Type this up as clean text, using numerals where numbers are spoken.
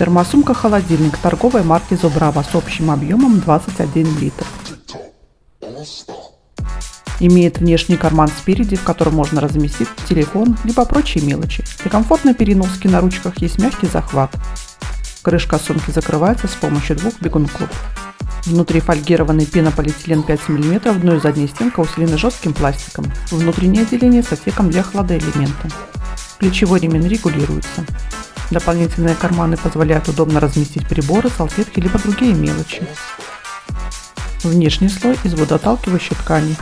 Термосумка-холодильник торговой марки Зубрава с общим объемом 21 литр. Имеет внешний карман спереди, в котором можно разместить телефон, либо прочие мелочи. Для комфортной переноски на ручках есть мягкий захват. Крышка сумки закрывается с помощью двух бегунков. Внутри фольгированный пенополиэтилен 5 мм, дно и задняя стенка усилены жестким пластиком. Внутреннее отделение с отсеком для хладоэлемента. Плечевой ремень регулируется. Дополнительные карманы позволяют удобно разместить приборы, салфетки либо другие мелочи. Внешний слой из водоотталкивающей ткани.